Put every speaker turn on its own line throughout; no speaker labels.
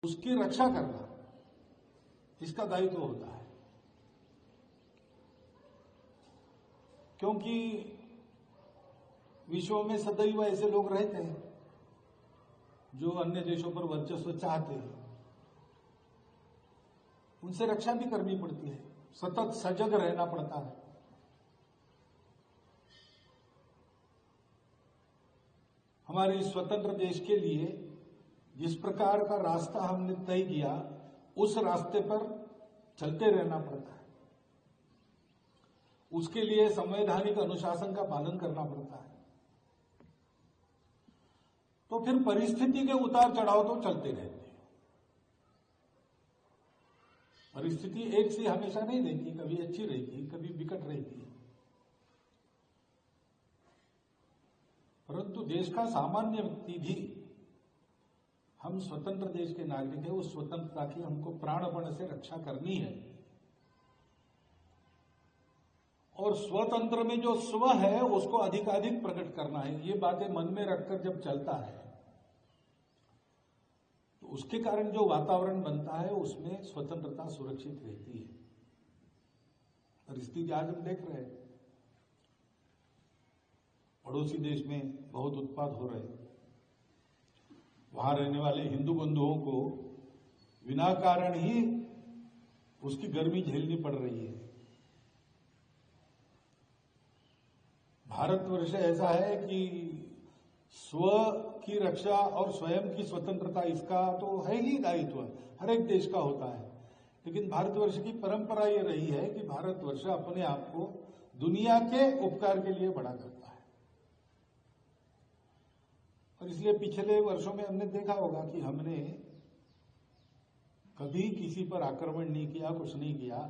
उसकी रक्षा करना इसका दायित्व होता है, क्योंकि विश्व में सदैव ऐसे लोग रहते हैं जो अन्य देशों पर वर्चस्व चाहते हैं। उनसे रक्षा भी करनी पड़ती है, सतत सजग रहना पड़ता है। हमारे स्वतंत्र देश के लिए जिस प्रकार का रास्ता हमने तय किया, उस रास्ते पर चलते रहना पड़ता है। उसके लिए संवैधानिक अनुशासन का पालन करना पड़ता है। तो फिर परिस्थिति के उतार चढ़ाव तो चलते रहते हैं। परिस्थिति एक सी हमेशा नहीं रहती, कभी अच्छी रहती, कभी विकट रहती है। परंतु देश का सामान्य व्यक्ति भी, हम स्वतंत्र देश के नागरिक हैं, उस स्वतंत्रता की हमको प्राणपण से रक्षा करनी है। और स्वतंत्र में जो स्व है उसको अधिकाधिक प्रकट करना है। ये बातें मन में रखकर जब चलता है तो उसके कारण जो वातावरण बनता है उसमें स्वतंत्रता सुरक्षित रहती है। परिस्थिति आज हम देख रहे हैं, पड़ोसी देश में बहुत उत्पात हो रहे हैं। वहां रहने वाले हिंदू बंधुओं को बिना कारण ही उसकी गर्मी झेलनी पड़ रही है। भारतवर्ष ऐसा है कि स्व की रक्षा और स्वयं की स्वतंत्रता इसका तो है ही दायित्व, हर एक देश का होता है। लेकिन भारतवर्ष की परंपरा ये रही है कि भारतवर्ष अपने आप को दुनिया के उपकार के लिए बड़ा करता है। और इसलिए पिछले वर्षों में हमने देखा होगा कि हमने कभी किसी पर आक्रमण नहीं किया, कुछ नहीं किया।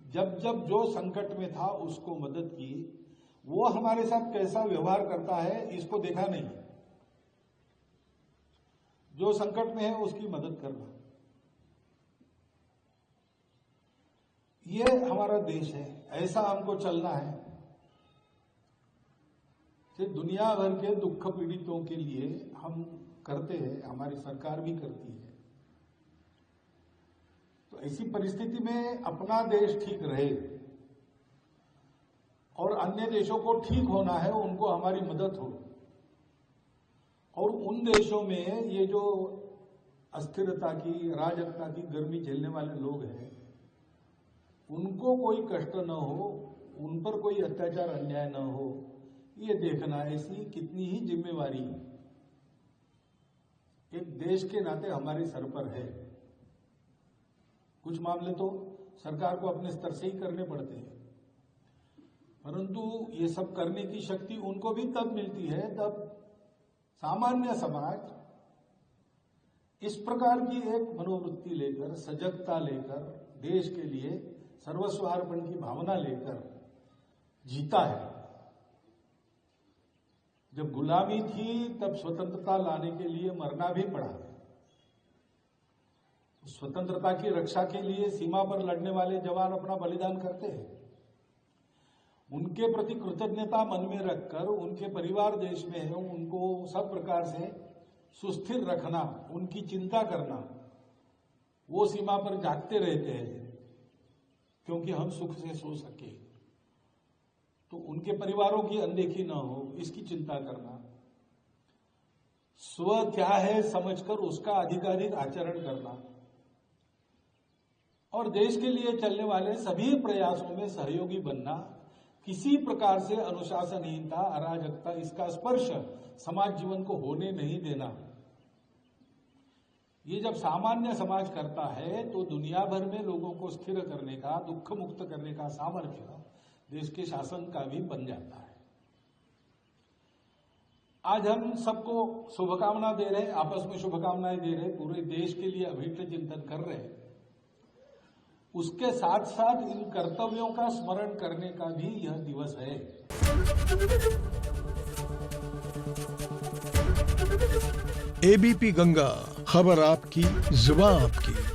जब जब जो संकट में था उसको मदद की। वो हमारे साथ कैसा व्यवहार करता है इसको देखा नहीं। जो संकट में है उसकी मदद करना, ये हमारा देश है, ऐसा हमको चलना है कि दुनिया भर के दुख पीड़ितों के लिए हम करते हैं, हमारी सरकार भी करती है। तो ऐसी परिस्थिति में अपना देश ठीक रहे और अन्य देशों को ठीक होना है, उनको हमारी मदद हो। और उन देशों में ये जो अस्थिरता की, अराजकता की गर्मी झेलने वाले लोग हैं, उनको कोई कष्ट न हो, उन पर कोई अत्याचार अन्याय न हो, ये देखना ऐसी कितनी ही जिम्मेवारी एक देश के नाते हमारे सर पर है। कुछ मामले तो सरकार को अपने स्तर से ही करने पड़ते हैं, परंतु ये सब करने की शक्ति उनको भी तब मिलती है जब सामान्य समाज इस प्रकार की एक मनोवृत्ति लेकर, सजगता लेकर, देश के लिए सर्वस्वार्पण की भावना लेकर जीता है। जब गुलामी थी तब स्वतंत्रता लाने के लिए मरना भी पड़ा। स्वतंत्रता की रक्षा के लिए सीमा पर लड़ने वाले जवान अपना बलिदान करते हैं। उनके प्रति कृतज्ञता मन में रखकर उनके परिवार देश में है, उनको सब प्रकार से सुस्थिर रखना, उनकी चिंता करना, वो सीमा पर जागते रहते हैं क्योंकि हम सुख से सो सके, तो उनके परिवारों की अनदेखी न हो, इसकी चिंता करना, स्व क्या है समझकर उसका अधिकाधिक आचरण करना और देश के लिए चलने वाले सभी प्रयासों में सहयोगी बनना। किसी प्रकार से अनुशासनहीनता, अराजकता, इसका स्पर्श समाज जीवन को होने नहीं देना। ये जब सामान्य समाज करता है तो दुनिया भर में लोगों को स्थिर करने का, दुख मुक्त करने का सामर्थ्य देश के शासन का भी बन जाता है। आज हम सबको शुभकामना दे रहे हैं, आपस में शुभकामनाएं दे रहे हैं, पूरे देश के लिए अभिष्ट चिंतन कर रहे हैं। उसके साथ साथ इन कर्तव्यों का स्मरण करने का भी यह दिवस है।
एबीपी गंगा, खबर आपकी, जुबान आपकी।